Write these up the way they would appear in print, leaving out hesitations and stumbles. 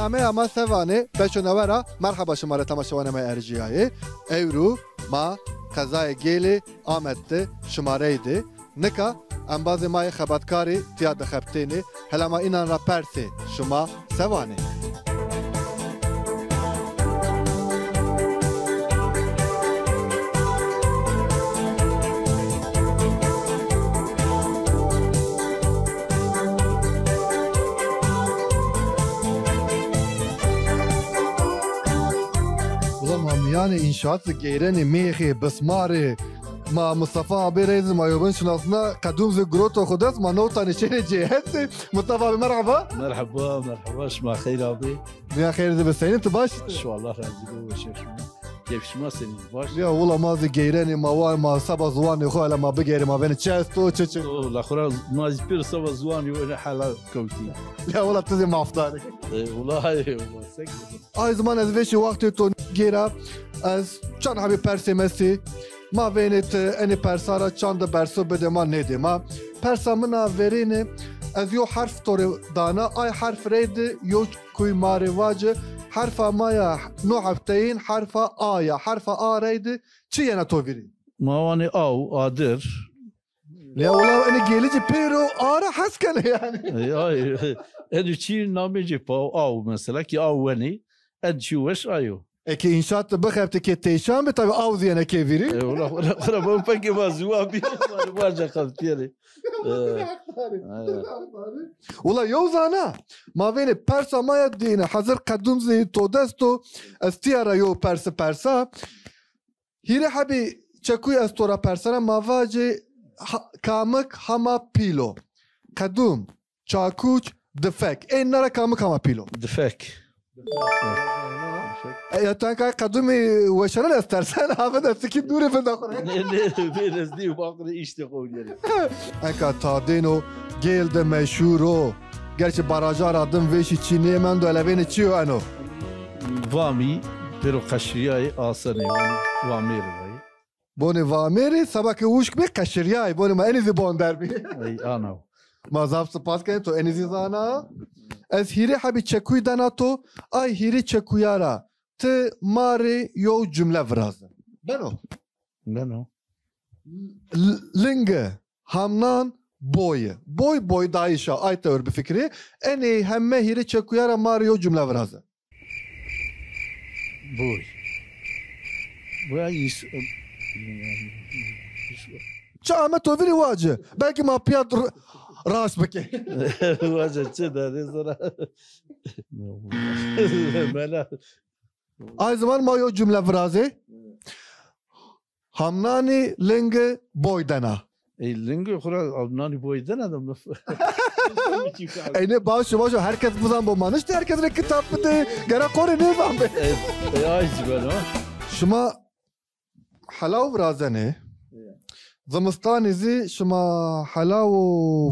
نامه اما سوانه بشنورا مرحبا شماره تماشاوان ما ارجیایی ایرو ما قضای گیلی آمده شماره ده نکا انباز مای خبرکاری تیاد خبتینی هلا ما اینان را پرسی شما سوانه yani inşaat geyreni mehi besmari ma Mustafa Berez ma yobun şunasına kadum ze groto khudas ma nota nişene cihet Mustafa abi merhaba مرحبا شما خير ابي ya hayır de besenin baş شو الله راضي بو شيخ كيف شما سنين باش ya valla ma ze geyreni ma var ma sabah zuan خو ala ma begeri ma beni çesto çeçe لا خرا ما زبير سوا زوان وانا حالا كوتي ya valla tezi maftari والله ay zaman az veşi vakti to gera az çan habi persemesi ma venet eni persara çan da berso bedema ne dema persamına verini az yo harf tore dana ay harf red yo kuy marivacı harfa maya no haftayin harfa aya harfa a red çi yana to veri ما واني او قادر ya ola eni gelici pero ara hasken yani اي انا شي نامجي باو او مثلا كي او وني ادشو وش ايو eki inşaat bakıp ki teşan be tabi avz yana ke veri والله خرا بو باكي ما زوابي ما واجه خلطيري Ula yozana maveni persa maya dine hazır kadum zi todesto astiyara yo persa hire habi çakuy astora persana mavaci kamak hama pilo kadum çakuç defek nara kamak hama pilo دفاك ya tanka kadumi veşana istersen abi de siki dure fedakore بين دي وباقي يشتغل يعني Eka tadeno gelde meşhuro. Gerçi barajlar adım veşi Çin'e men de eleveni çiyo ano. فامي بيرو قشرياي آساني وامير باي Boni vameri sabaki uşk be kaşiryay. Boni ma enizi bon derbi. اي انا Ma zaf spas kene to enizi zana. Ez hiri habi çekuy danato. Ay hiri çekuyara. Te mari yo cümle vrazı. Ben o. نو Linge hamnan boyu. Boy dayışa. Ay teor bir fikri. Eni hemme hiri çekuyara mari yo cümle vrazı. بوي بوي Çağme toviri vacı. Belki ma piyat raş beke. واجه كذا زرا ملا Ay zaman ma yo cümle vrazı. Hamnani linge boy dana. اي لينجو خرا ناني بوي دنا دم Eyne başı herkes bu zaman bulman. İşte herkesin kitap mı de. Gera kore ne zaman be. اي اي زبالو Şuma halav vrazı ne? Zimistan izi şuma halav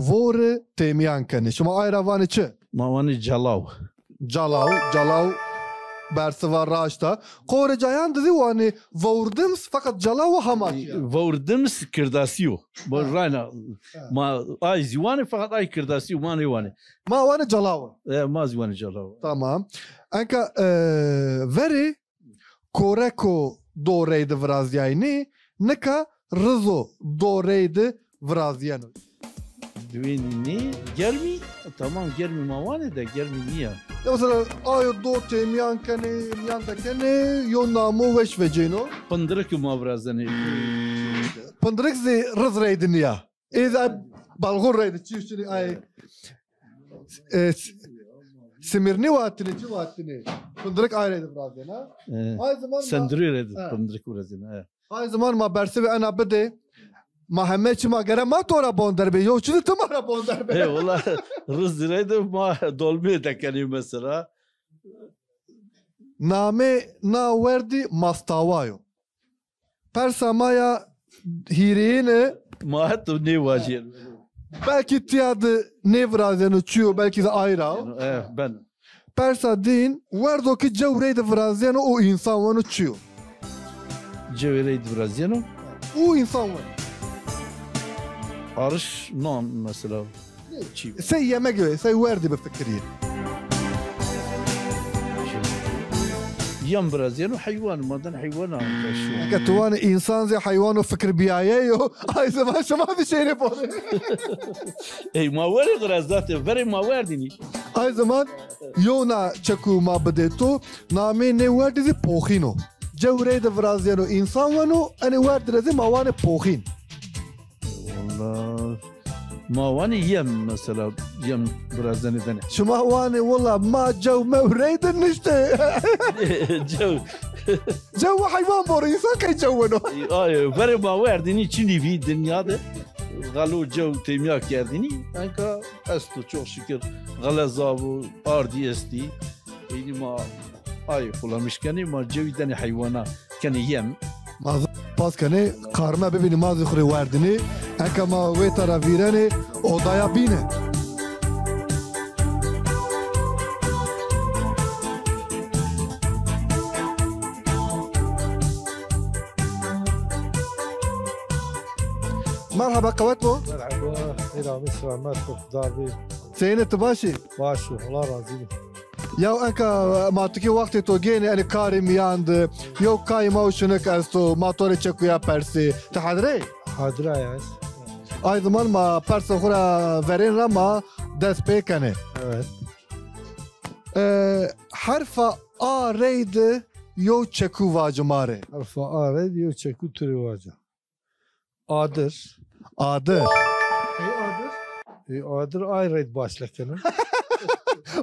vore temiyan kene. Şuma ayravanı çı. ما واني جلاو Calav bersiva raşta. Kore cayan dizi vani vurdum fakat calav hamak. فوردمس كرداسيو برانا ما اي زواني فقط اي كرداسيو ماني واني Ma vani calav. ما زواني جلاو Tamam. Anka veri koreko doreydi vrazyayni nika rızo doreydi vrazyanu. دويني جرمي تمام جرمي ما واني ده جرمي نيا Ya mesela ayo do temiyan kene miyan da kene yo namu veş vecino. بندرك ما برازني Pındırık zi rız reydin ya. İza balgur reydi çiftçini ay. Simirni vaatini çi vaatini. Pındırık ayrıydı vrazyana. Ay zaman سندري Ha. بندرك ورازنا Ay zaman ma bersi ve ana bide. Mahamme çima gere ma tora bonder be. Yo çini tumara bonder be. اي والله رز ريد ما دولمي تكني مثلا Name na verdi mastavayo. Persamaya hirine ما حتى ني واجين belki tiyadı nevrazenu çiyo belki de ayrav. ايه بن Persa din verdo ki cevreydi vrazenu o insan onu çiyo. جويريد برازينو O insan var. عرش نون مثلا Say yemek göre, say verdi bir fikriye. يم برازيل وحيوان ما دن حيوان که توان انسان زي حيوان و فكر بیایه یو آی زمان شما في شيري بوده اي ما وري غرازات فري ما وردني آی زمان یو نا چکو ما بده تو نامه نه ورد زي پوخینو جوره ده فرازيانو انسان ونو اني ورد رزي موان پوخين والله ما واني يم مثلا يم برازيل دن شما واني والله ما جو موريد نشته جو حيوان بور انسان كي جوونو اي فري ما وردني چني في دنيا ده غلو جو تيميا كردني انكا استو çok şükür غلزابو اردي استي يعني ما اي خلاmışkani ما جويدني حيوانات كان يم ما باس کنه قارما ببینی ما زخوری وردنی اکا ما وی ترا ویرنی odaya bine مرحبا قوات بو مرحبا إلى مصر عماتكم داربي سينة تباشي باشو الله راضي یو انکا ما تکی وقتی تو گینی انی کاری میاند یو کای موشنک از تو ما توری چکویا پرسی تحضری؟ حاضرة يا اس آی زمان ما پرس خورا ورین را ما دست پی کنه evet حرف آ رید یو چکو واجماره حرف آ diyor çeku türü vaca adır آدر adır ayrı başlakanı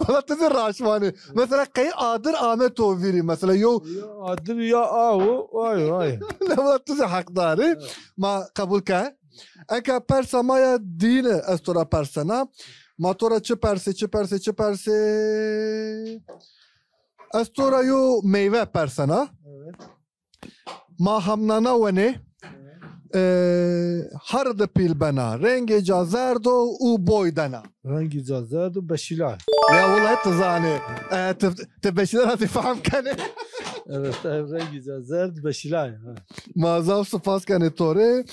والله تزر راشواني مثلا قي آدر آمد توفيري مثلا يو adır ya avu ay لا والله تزر حقداري ما قبول كه انكا برسا مايا دين استورا برسنا ما تورا چه perse استورا يو ميوه برسنا ما همنانا ونه هر د پیل بنا رنگ جا زرد و بوی دنا rengi cazadu beşilay يا والله تزاني تبشر تفهم كان evet rengi cazadu beşilay ما زال سپاس كان توري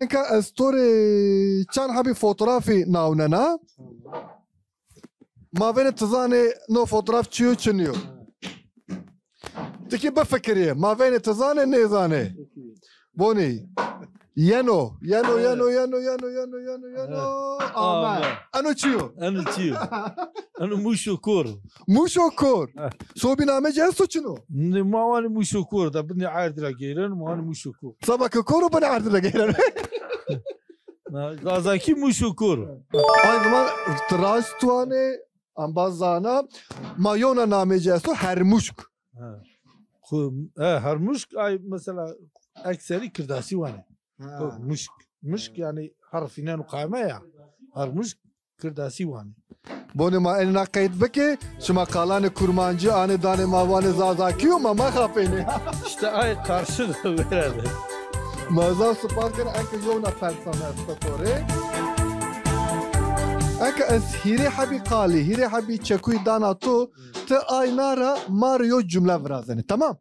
انك استوري كان حبي فوتوغرافي ناوننا ما بين تزاني نو فوتوغراف تشيو تشنيو تكي بفكريه ما بين تزاني نيزاني بوني يانو آمين أنا تشيو أنا تيو أنا مو شكور سو بنامه جالسو شنو ما وأنا مو شكور ده بدي عارض رجيران ما أنا مو شكور صباك كورو بنا عرض لقينا غازاكي مو شكور أي زمان تراش تواني أمبازانا ما يونا نامه جالسو هرموشك هرمشك أي مثلا أكثر كرداسي وانا مشك يعني حرف اثنين وقائمة يعني هرمشك كرداسي وانا بوني ما إننا قيد بكي شما قالان كرمانجي آني داني ما واني زازاكيو ما خافيني işte ay karşı böyle ما زال سپاس كان أنك يونا فرسانا استطوري أنك أس هيري حبي قالي هيري حبي تشكوي دانا تو تا آي نارا ماريو جملة فرازني تمام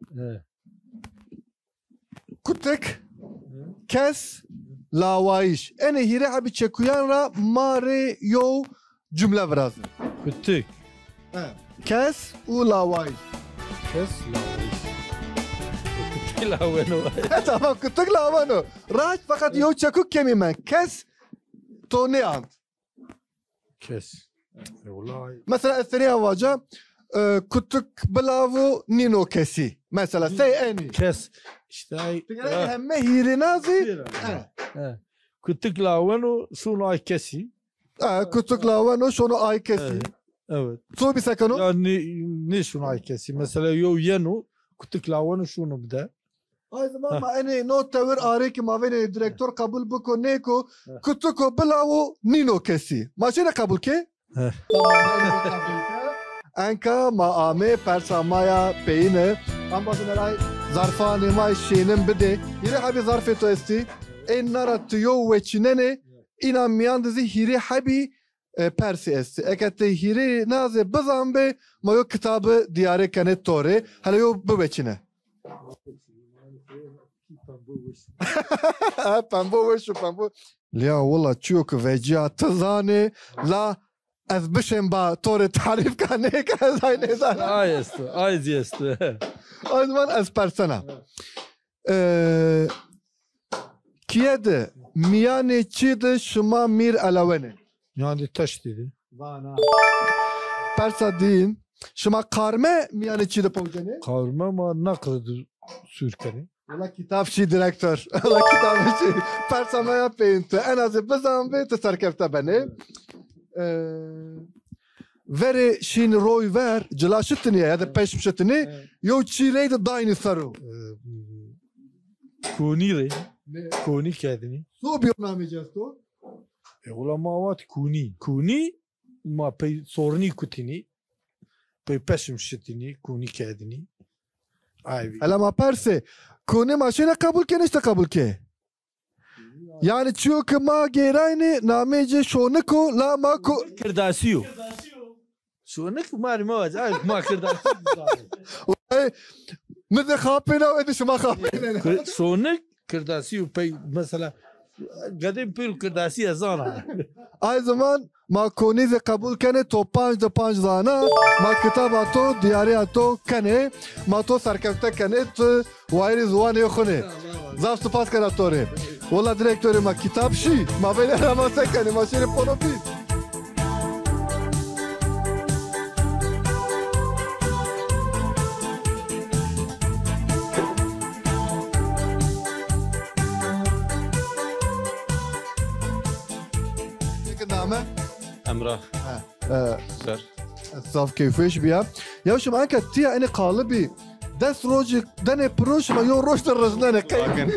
كتك كس لاوايش أنا هيري حبي تشكويان را ماريو جملة فرازني kütük كس ولاوايش kes kütük laveno تمام كتك لاوانو راج فقط يو تشكو كمي من كس توني عند kes والله مثلا الثانية واجه كتك بلاوو نينو كسي مثلا سي اني kes işte ay هم هيري نازي kütük laveno şunu ay kesi كتك لاوانو شونو اي كسي evet سو بيسكنو yani ne şunu ay kesi mesela yo yenu kütük laveno şunu bide هاي زمان ما اني نو تاور اريك ما بين الديريكتور قبول بكو نيكو كتكو بلاوو نينو كسي ماشي قبول كي انكا ما امي برسا مايا بينه ام بازن راي ظرفاني ماي شينم بده يري حبي ظرفي تو استي ان نرت يو وچنني انا مياندزي هيري حبي persi esti. Ekette hiri naze bazambe ma yo kitabı diyare kene tore. Hala yo bu beçine. Pambo وشو pambo. ليا والله تشوك فيجيا تزاني لا از بشم با طور تعریف کنه که از های نیزانه آی است آی زی است آی زمان از پرسنه کیه ده میان چی ده شما میر علاوه Yani taş dedi. پرسا دین شما قارمه میان چی ده پوجنه Kavurma ama ne kadar sürkeni. ولا کتاب چی دیرکتور ولا کتاب چی پرسا ما یا پینت انا زی بزن به تسرکفته بنه وری شین روی ور جلا شتنیه یا ده پیش شتنی یو چی رید داینی سرو Kuni re. Kuni kendini. سو بیو نامی جستو Ula ma avat kuni. Kuni ma pey soruni kutini. Pey peşim şitini. Kuni kendini. Ayvi. الا ما پرسه کنه ماشین قبول که نشته قبول که یعنی چیو که ما گیراینی نامی جه شونکو لا ما کو Kırdasiyo. Şu ne ki mari ma vaz. Ay ma kırdasiyo. مثل خاپینا و ایدی شما خاپینا Sonra kırdasiyo pey mesela قدیم پیل کرداسی ازانا آی زمان ما کنیز قبول کنه تو 5 ده 5 دانه ما کتاب تو دیاری تو کنه ما تو سرکفته کنه تو وایری زوانه خونه زاف سپاس کنه توره والله دیرکتوری ما کتاب شی ما بین رماسه کنه ما شیر پونوپیس نامه امراه سر صاف كيفاش بيها يا وش معاك تيا انا قالبي داس روجي دني بروش ما يو روش الرجلان لكن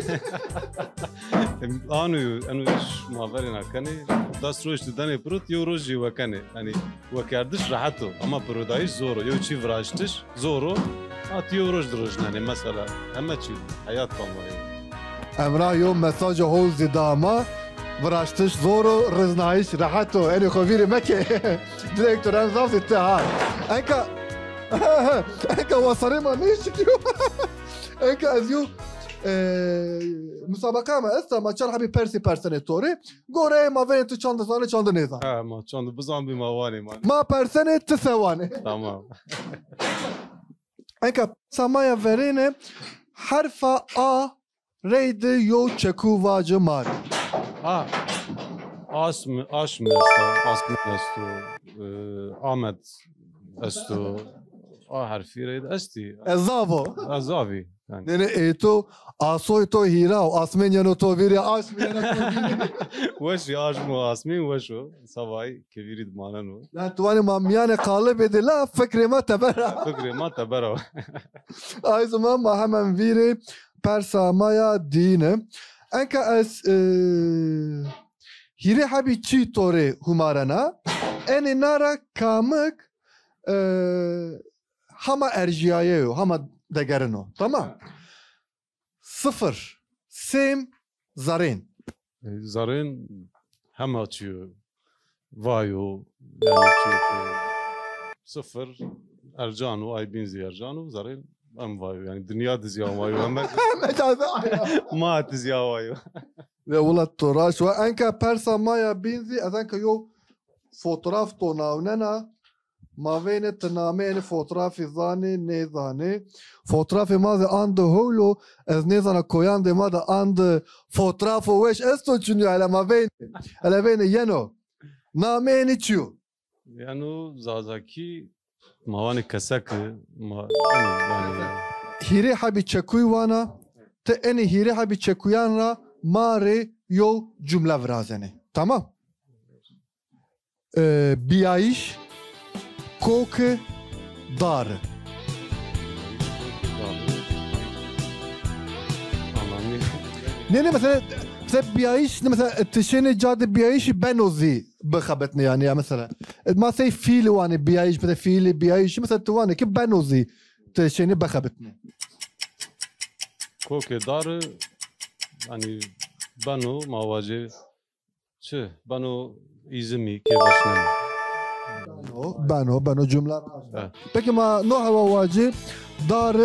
انو ايش معبرنا كاني داس روش داني بروت يو روجي وكاني يعني وكاردش راحته اما برودايش زورو يو تشي فراشتش زورو ات يو روج درجناني مثلا اما تشي حياه طبيعيه امرا يوم مساج هو زداما براشتش زورو رزنايش راحته انا خوفيري مكي ديريكتور انا زاف اتهام انكا انكا وصري ما ميشكيو انكا ازيو مسابقه ما استا ما شرح بي بيرسي بيرسونيتوري غوري ما فين تشاند زاني تشاند نيزا ما تشاند بزام بمواني ما بيرسوني تسواني تمام انكا سمايا فيريني حرف ا ريد يو تشكو واجمار Aşm estu Ahmet estu A harfi reyd esti الزافو azavi yani يعني ايتو اسويتو هيرا واسمنيانو تو فيري اسمنيانو تو فيري وش aşmu asmin وشو savay kevirid mananu لا تواني مامياني قالب دي لا فكري ما تبرع fikri ma tabara اي زمان ما هم فيري برسا مايا دين انك اس هيري حبي تشي توري همارنا اني نارا كامك هما ارجيايو هما دقرنو تمام صفر سيم زارين zarin hem açıyor vayo yani sıfır ercanu ay binzi ercanu zarin hem vayo yani dünya diziya vayo hem ma diziya vayo لا والله التراش وانكا برسا مايا بينزي اذنك يو فوتوغراف توناوننا ما بين التنامين فوتوغرافي زاني نيزاني فوتوغرافي ماذا عند هولو از نيزانا كويان دي ماذا عند فوتوغرافو ويش استو تشنيو على بين ينو نامين تشيو yani zazaki mavani kasak ma yani هيري حبي تشكوي وانا تاني هيري حبي تشكويان را ماري يو جملة فرازني تمام بيعيش كوك دار نيني مثلا بيعيش مثلا تشيني جاد بيعيش بنوزي بخبتني يعني مثلا ما سي فيلي واني بيعيش مثلا فيلي بيعيش مثلا تواني كيف بنوزي تشيني بخبتني kokedar hani banu mavaje çe banu izmi kevaşnem بانو جملة Evet. بكي ما نوع واجب دار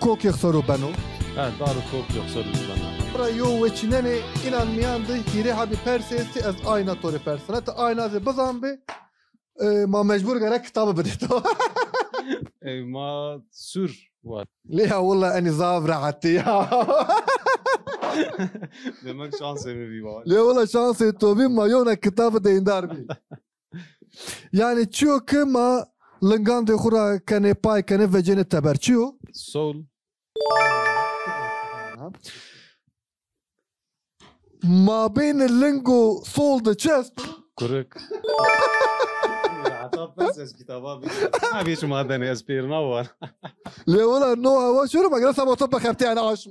كوك يخسروا بانو dar kok yoksa bana برا يو وچنني إنان ميان دي هيري هابي بيرسيستي از آينا توري بيرسونة تا آينا زي بزان بي ما مجبور قالك كتابة بديته ما سور وات ليه والله أني زاف راحتي demek şansımı bir var. ليه والله شانسي توبي ما يونا كتابة ديندار بي يعني تشيو كما لنغان دي خورا كان باي كان فيجين تبر تشيو Sol ما بين اللينجو سول ذا تشيست kuruk. Hatta ben ses kitaba bir. Abi hiç madeni espirina var. ليه والله نو هوا شو ما قلت سما طب خرتي انا عاش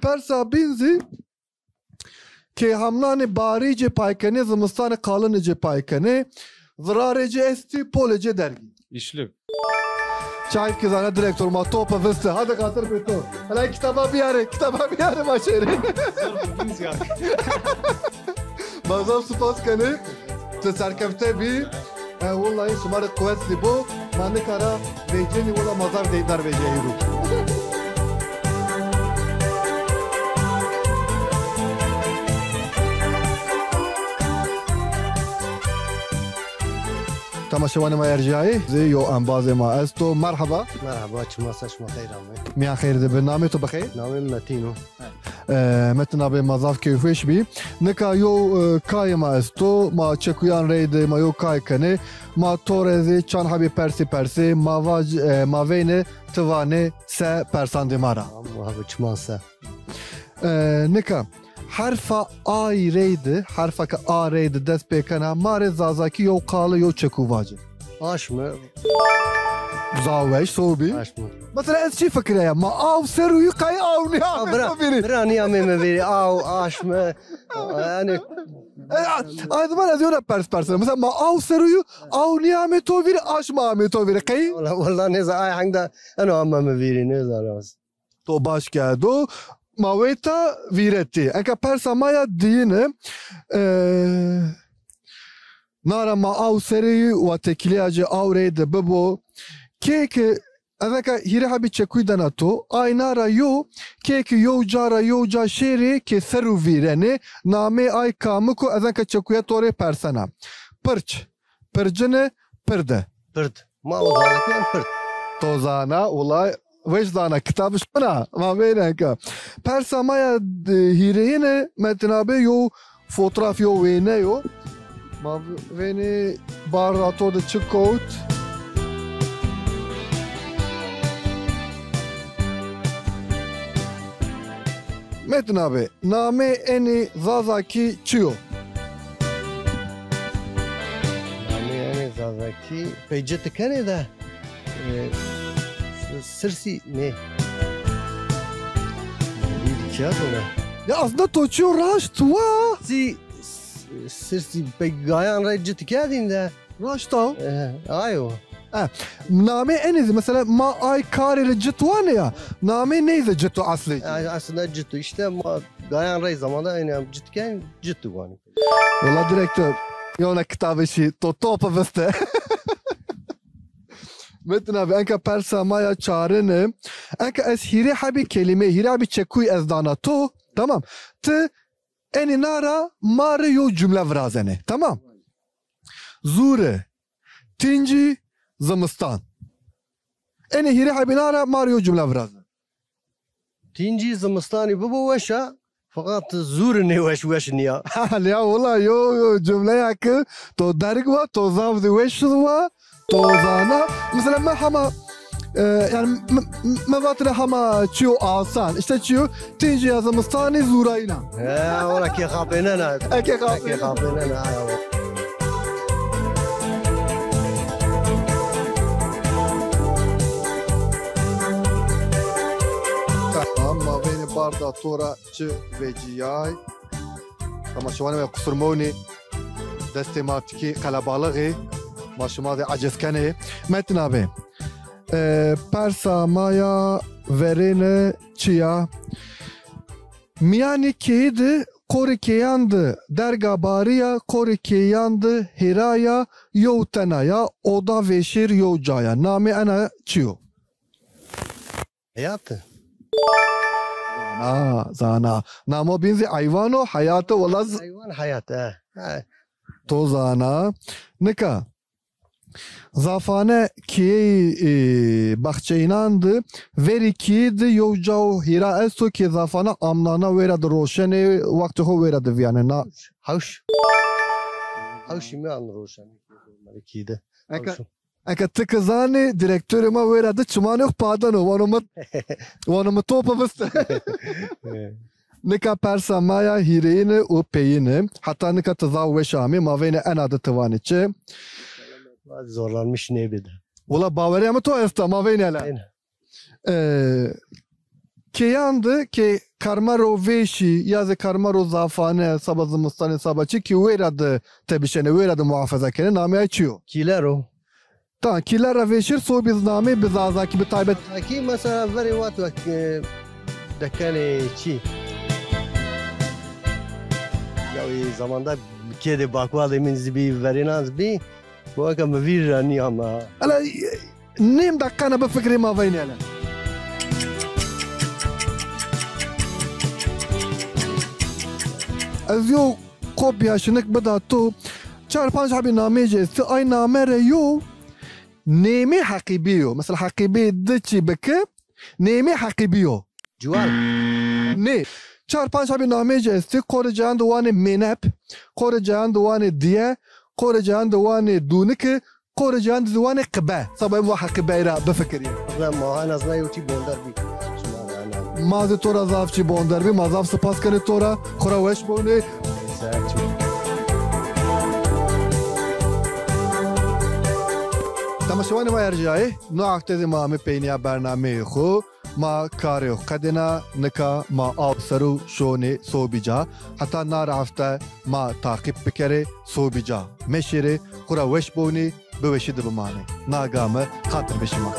برسا بينزي كي همنان باريجي بايكني زمستان قالنجي بايكني ضرارجي استي بولجي درجي İşlik. شايف كذا انا ديريكتور ما توبا فيستا هذا خاطر بيتو هلا كتابه بياري ما شيري ما زال سباس كني تسركفته بي والله شمار قوات بو ما نكرا بيجيني ولا مزار ديدار بيجيرو تماشاواني ما يرجعي زي يو انبازي ما استو مرحبا مرحبا شما خير عمي ميا خير دي برنامج بخير نامي متينو متنا به مزاف كيفش بي نكا يو كاي ما استو ما تشكويان ريد ما يو كاي كني ما تورزي چان حبي پرسي ما واج ما وين تواني س پرسان دي مارا مرحبا شما نكا حرف آي ريد حرفك آ ريد دست بكنا ماري زازاكي يو قال يو تشكو واجه عاشمه زاوش صوبي عاشمه مثلا انت شي فكره يا ما او سرو يقاي او نعم براني عمي مبيري او عاشمه يعني ايضا ما لازم بيرسون مثلا ما او سرو او نعم توفير اش ما عم توفير قي والله نزا اي حندا انا عم مبيري نزا راس تو باش كادو ماويتا فيرتي انك بيرسا مايا دين نارا ما او سري وتكلياجي او ريد ببو كيك هذاك هيري حبي تشكوي داناتو اي نارا يو كيك يو جا شيري كي سرو فيرني نامي اي كامكو هذاك تشكوي توري بيرسنا برش برجنه برده برد ما وزارك يعني برد توزانا والله ويش دانا كتاب شبنا ما بينك بيرسا مايا هيرينه متنابي يو فوتوغراف يو وينه يو ما ويني باراتو د تشكوت متنابي نامي اني زازاكي تشيو يعني زازاكي بيجت كندا سرسي نه بيدي يا اصلا تشيو راشت وا سي سرسي بيجايان رجت كادين ده راشتاو ايوه نامي اني مثلا ما اي كاري الجتوانيا نامي نيزه جتو اصلي aslında ciddi işte ma gayan rey zamanda yani ciddiken ciddi yani. والله ديريكتور يونا كتاب شي تو توبا بسته متنا بانك بيرسا مايا تشارن انك اس هيري حبي كلمه هيري حبي تشكوي از دانا تو تمام ت اني نارا ماريو جمله فرازنه تمام زوره تنجي زمستان اني هيري حبي نارا ماريو جمله فرازنه تينجي زمستاني بابا وشا فقط زورني وش نيا لا والله يو جمله ياك تو درجوا تو زاف ذي وش تو زانا مثلا ما حما يعني ما باتنا حما تشيو آسان اشتا تشيو تنجي يا زمستاني زوراينا ولا كي خابين انا كي خابين انا اما بين باردا تورا تشي فيجياي اما شوانا قصرموني دستي ماتكي قلبالغي ما شما دي عجز كنه متنا به پرسا مایا ورینه چیا میانی کید قوری کیاند درگا باریا قوری کیاند هرایا یو تنایا oda veşir یو جایا نامی انا چیو hayatı زانا نامو بینزی ایوانو حیاتو والله hayvan hayat توزانا نکا زافانه کی بخچیناند وری کید یو جو هیرا استو کی زافانه امنانا ویرا روشن وقت هو ویرا دویانه نا حوش می an روشن ملکیده اکا تکزانی دیرکتور ما ویرا ده چمانه اخ پادانو وانو توپا بست نکا پرسا مایا هیرین و پیین حتی نکا تزاو وشامی ما وین انا ده توانی چه zorlanmış ne bir de. Valla baveri ama to esta ma veyne la. Ke yandı ki karmaro veşi yazı karmaro zafane sabah zımıstanı sabahçı ki veradı tebişene veradı muhafazakene name açıyor. Kiler o. Ta kiler veşir so biz name biz azaki bir taybet. Ki mesela veri vat dekane çi. Ya o zamanda kedi bakwa demin zibi verinaz bi. Bu akşam bir rani ama. Ala nem dakikana bu fikri ma veyne la. از یو کپیا شنک بدا تو 4-5 حبی نامه جستی ای نامه را یو نیمه حقیبیو مثلا حقیبی دچی بکه نیمه حقیبیو Cuval. نه 4-5 حبی نامه جستی قور جهان دوانه منپ قور جهان دوانه دیه قور جهان دوانه دونک قور جهان دوانه قبه صبای مو حقیبی را بفکری Ben mahan azna yoti bondar bi. مازی تو را زاف چی بوندر بی مازاف سپاس کنی تو را خورا وش بونی تماشوان ما ارجعی نو عقد ما می پینیا برنامه خو ما کاریو قدنا نکا ما آب سرو شونه سو بیجا حتی نار هفته ما تعقیب بکره سو بیجا مشیره خورا وش بونی بوشید بمانه ناگامه خاطر بشما